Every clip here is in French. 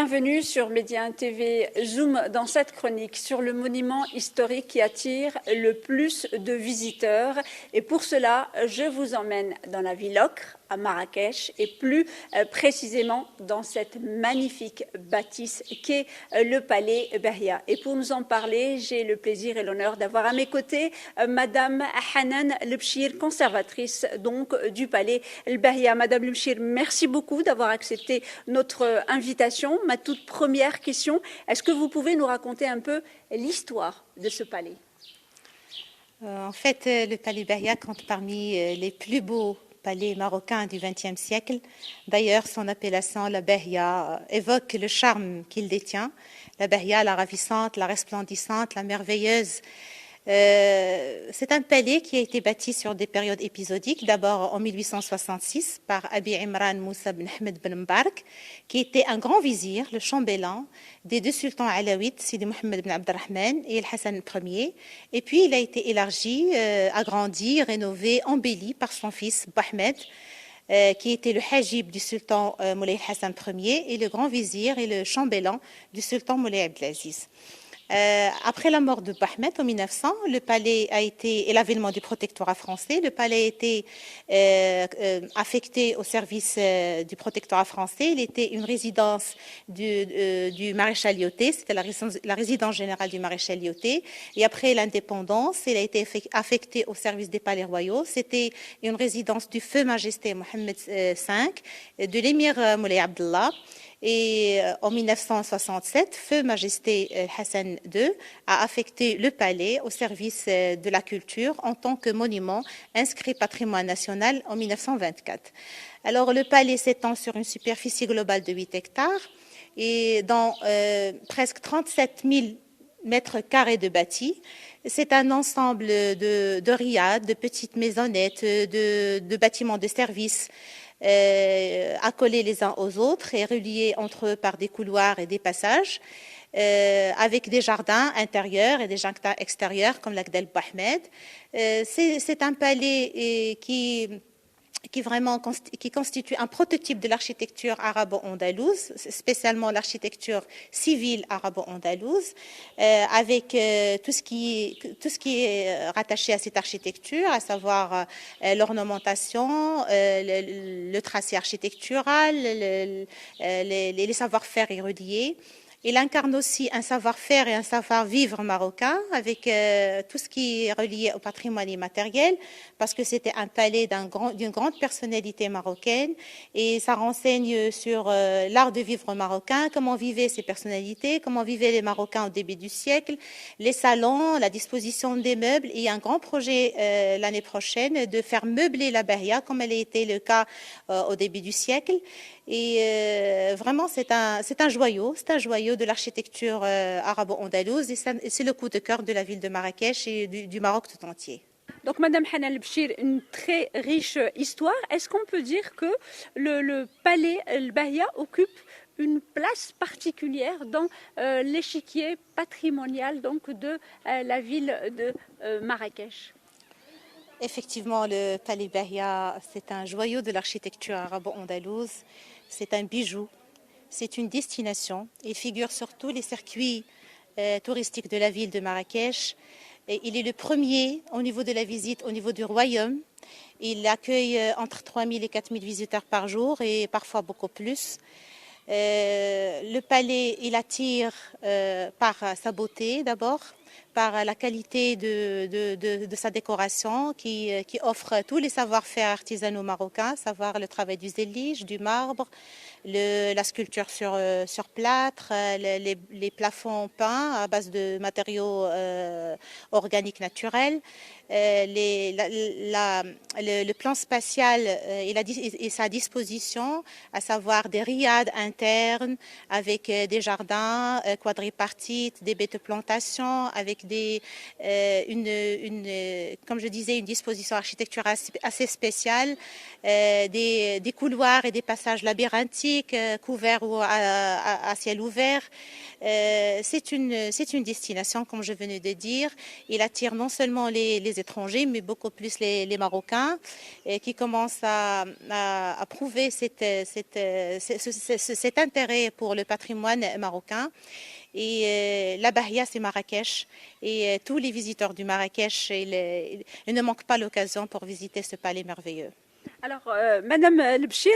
Bienvenue sur Média TV Zoom dans cette chronique sur le monument historique qui attire le plus de visiteurs. Et pour cela, je vous emmène dans la ville ocre, à Marrakech, et plus précisément dans cette magnifique bâtisse qu'est le palais Bahia. Et pour nous en parler, j'ai le plaisir et l'honneur d'avoir à mes côtés Madame Hanan Lepchir, conservatrice donc du palais Bahia. Madame Lepchir, merci beaucoup d'avoir accepté notre invitation. Ma toute première question, est-ce que vous pouvez nous raconter un peu l'histoire de ce palais? En fait, le palais Bahia compte parmi les plus beaux palais marocain du XXe siècle. D'ailleurs, son appellation, la Bahia, évoque le charme qu'il détient. La Bahia, la ravissante, la resplendissante, la merveilleuse. C'est un palais qui a été bâti sur des périodes épisodiques. D'abord en 1866 par Abi Imran Moussa ben Ahmed ben Mbarak, qui était un grand vizir, le chambellan des deux sultans alaouites, Sidi Mohammed ben Abdelrahman et El-Hassan Ier. Et puis il a été élargi, agrandi, rénové, embelli par son fils Bahmed, qui était le hajib du sultan Moulay Hassan Ier et le grand vizir et le chambellan du sultan Moulay Abdelaziz. Après la mort de Bahmed en 1900, le palais a été, et l'avènement du protectorat français, le palais a été affecté au service du protectorat français. Il était une résidence du maréchal Lyautey, c'était la résidence générale du maréchal Lyautey. Et après l'indépendance, il a été affecté au service des palais royaux. C'était une résidence du feu majesté Mohammed V, de l'émir Moulay Abdallah. Et en 1967, Feu Majesté Hassan II a affecté le palais au service de la culture en tant que monument inscrit patrimoine national en 1924. Alors le palais s'étend sur une superficie globale de 8 hectares et dans presque 37 000 mètres carrés de bâtis. C'est un ensemble de riades, de petites maisonnettes, de bâtiments de service, accolés les uns aux autres et reliés entre eux par des couloirs et des passages, avec des jardins intérieurs et des jardins extérieurs comme l'Agdel Bahmed. C'est un palais qui constitue un prototype de l'architecture arabo-andalouse, spécialement l'architecture civile arabo-andalouse, avec tout ce qui est rattaché à cette architecture, à savoir l'ornementation, le tracé architectural, les savoir-faire érudits. Il incarne aussi un savoir-faire et un savoir-vivre marocain avec tout ce qui est relié au patrimoine immatériel, parce que c'était un palais d'une grande personnalité marocaine et ça renseigne sur l'art de vivre marocain, comment vivaient ces personnalités, comment vivaient les Marocains au début du siècle, les salons, la disposition des meubles. Et il y a un grand projet l'année prochaine de faire meubler la Bahia comme elle a été le cas au début du siècle. Et vraiment, c'est un joyau de l'architecture arabo-andalouse et c'est le coup de cœur de la ville de Marrakech et du Maroc tout entier. Donc, Madame Hanan Lepchir, une très riche histoire. Est-ce qu'on peut dire que le palais El Bahia occupe une place particulière dans l'échiquier patrimonial donc, de la ville de Marrakech? Effectivement, le palais Bahia, c'est un joyau de l'architecture arabo-andalouse. C'est un bijou, c'est une destination. Il figure sur tous les circuits touristiques de la ville de Marrakech. Et il est le premier au niveau de la visite, au niveau du royaume. Il accueille entre 3 000 et 4 000 visiteurs par jour et parfois beaucoup plus. Le palais, il attire par sa beauté d'abord, par la qualité de sa décoration qui offre tous les savoir-faire artisanaux marocains, savoir le travail du zélige, du marbre, la sculpture sur plâtre, les plafonds peints à base de matériaux organiques naturels, le plan spatial et sa disposition, à savoir des riades internes avec des jardins quadripartites, des baies de plantation, avec avec comme je disais, une disposition architecturale assez spéciale, des couloirs et des passages labyrinthiques couverts ou à ciel ouvert. C'est une destination, comme je venais de dire. Il attire non seulement les étrangers, mais beaucoup plus les Marocains qui commencent à prouver cet intérêt pour le patrimoine marocain. Et la Bahia, c'est Marrakech. Et tous les visiteurs du Marrakech, ils ne manquent pas l'occasion pour visiter ce palais merveilleux. Alors, Madame Lebchir,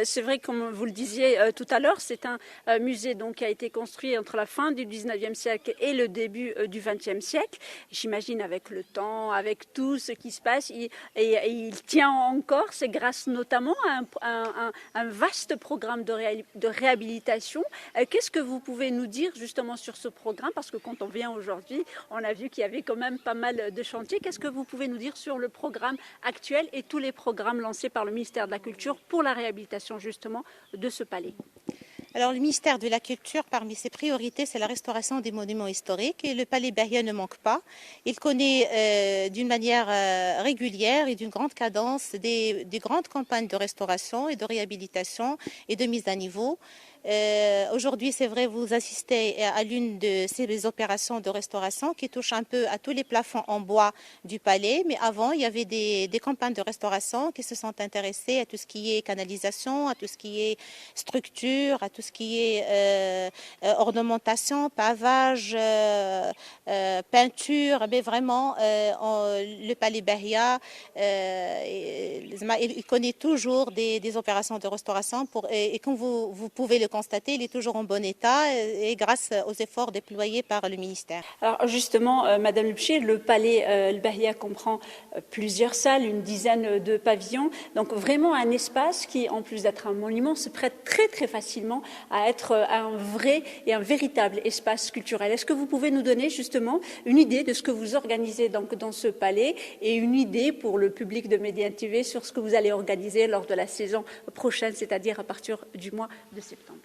c'est vrai, comme vous le disiez tout à l'heure, c'est un musée donc, qui a été construit entre la fin du 19e siècle et le début du 20e siècle. J'imagine avec le temps, avec tout ce qui se passe, il tient encore. C'est grâce notamment à un vaste programme de réhabilitation. Qu'est-ce que vous pouvez nous dire justement sur ce programme? Parce que quand on vient aujourd'hui, on a vu qu'il y avait quand même pas mal de chantiers. Qu'est-ce que vous pouvez nous dire sur le programme actuel et tous les programmes lancé par le ministère de la Culture pour la réhabilitation justement de ce palais? Alors, le ministère de la Culture, parmi ses priorités, c'est la restauration des monuments historiques et le palais Bahia ne manque pas. Il connaît d'une manière régulière et d'une grande cadence des grandes campagnes de restauration et de réhabilitation et de mise à niveau. Aujourd'hui, c'est vrai, vous assistez à l'une de ces opérations de restauration qui touche un peu à tous les plafonds en bois du palais. Mais avant, il y avait des campagnes de restauration qui se sont intéressées à tout ce qui est canalisation, à tout ce qui est structure, à tout ce qui est ornementation, pavage, peinture. Mais vraiment, le palais Bahia, il connaît toujours des opérations de restauration et comme vous pouvez le constater, il est toujours en bon état et grâce aux efforts déployés par le ministère. Alors justement, Madame Lebchir, le palais El Bahia comprend plusieurs salles, une dizaine de pavillons, donc vraiment un espace qui, en plus d'être un monument, se prête très très facilement à être un vrai et un véritable espace culturel. Est-ce que vous pouvez nous donner justement une idée de ce que vous organisez donc dans ce palais et une idée pour le public de Médien TV sur ce que vous allez organiser lors de la saison prochaine, c'est-à-dire à partir du mois de septembre?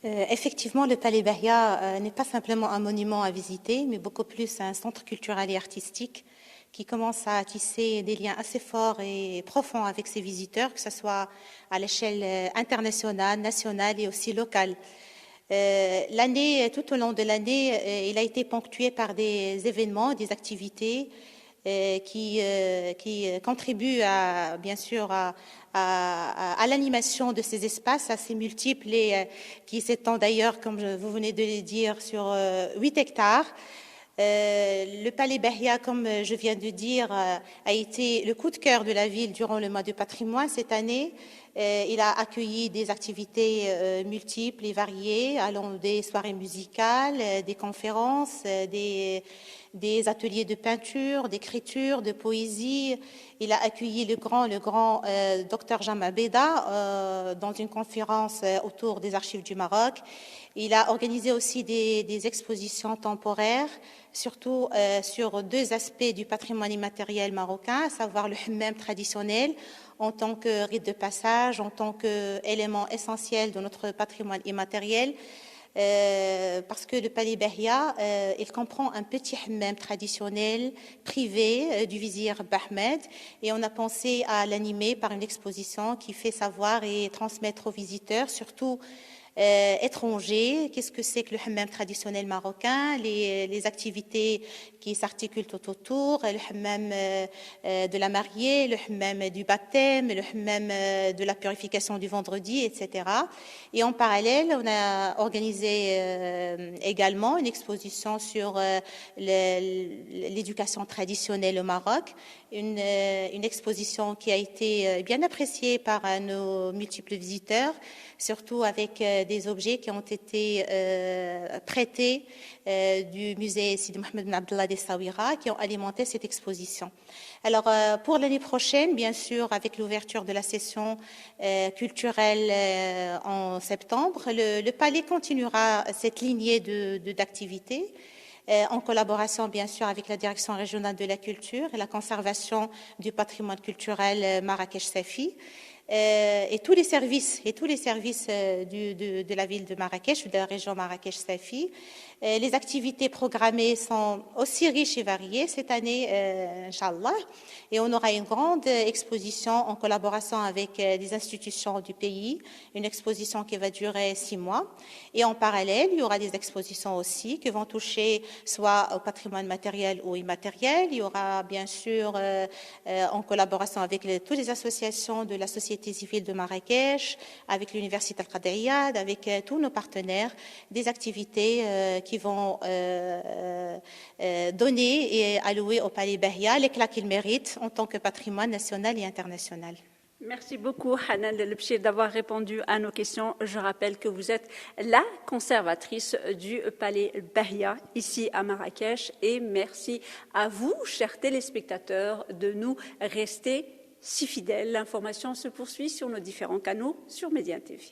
Effectivement, le Palais Bahia n'est pas simplement un monument à visiter, mais beaucoup plus un centre culturel et artistique qui commence à tisser des liens assez forts et profonds avec ses visiteurs, que ce soit à l'échelle internationale, nationale et aussi locale. Tout au long de l'année, il a été ponctué par des événements, des activités qui contribuent bien sûr à l'animation de ces espaces assez multiples et qui s'étendent d'ailleurs, comme vous venez de le dire, sur 8 hectares. Le Palais Bahia, comme je viens de dire, a été le coup de cœur de la ville durant le mois du patrimoine cette année. Il a accueilli des activités multiples et variées, allant des soirées musicales, des conférences, des ateliers de peinture, d'écriture, de poésie. Il a accueilli le grand docteur Jean Beda dans une conférence autour des archives du Maroc. Il a organisé aussi des expositions temporaires, surtout sur 2 aspects du patrimoine immatériel marocain, à savoir le hammam traditionnel en tant que rite de passage, en tant qu'élément essentiel de notre patrimoine immatériel. Parce que le Palais Bahia, il comprend un petit hammam traditionnel privé du vizir Bahmed et on a pensé à l'animer par une exposition qui fait savoir et transmettre aux visiteurs, surtout étrangers, qu'est-ce que c'est que le hammam traditionnel marocain, les activités qui s'articulent tout autour, le hammam de la mariée, le hammam du baptême, le hammam de la purification du vendredi, etc. Et en parallèle, on a organisé également une exposition sur l'éducation traditionnelle au Maroc, une exposition qui a été bien appréciée par nos multiples visiteurs, surtout avec des objets qui ont été prêtés du musée Sidi Mohamed Ben Abdallah d'Essaouira qui ont alimenté cette exposition. Alors, pour l'année prochaine, bien sûr, avec l'ouverture de la session culturelle en septembre, le Palais continuera cette lignée d'activités. En collaboration bien sûr avec la Direction régionale de la culture et la conservation du patrimoine culturel Marrakech-Safi. et tous les services de la ville de Marrakech ou de la région Marrakech-Safi. Les activités programmées sont aussi riches et variées cette année, Inch'Allah, et on aura une grande exposition en collaboration avec des institutions du pays, une exposition qui va durer 6 mois. Et en parallèle, il y aura des expositions aussi qui vont toucher soit au patrimoine matériel ou immatériel. Il y aura bien sûr, en collaboration avec toutes les associations de la société civile de Marrakech, avec l'Université Al-Qadriyad, avec tous nos partenaires, des activités qui vont donner et allouer au Palais Bahia l'éclat qu'il mérite en tant que patrimoine national et international. Merci beaucoup, Hanan Delbchir, d'avoir répondu à nos questions. Je rappelle que vous êtes la conservatrice du Palais Bahia, ici à Marrakech. Et merci à vous, chers téléspectateurs, de nous rester si fidèles. L'information se poursuit sur nos différents canaux sur Média TV.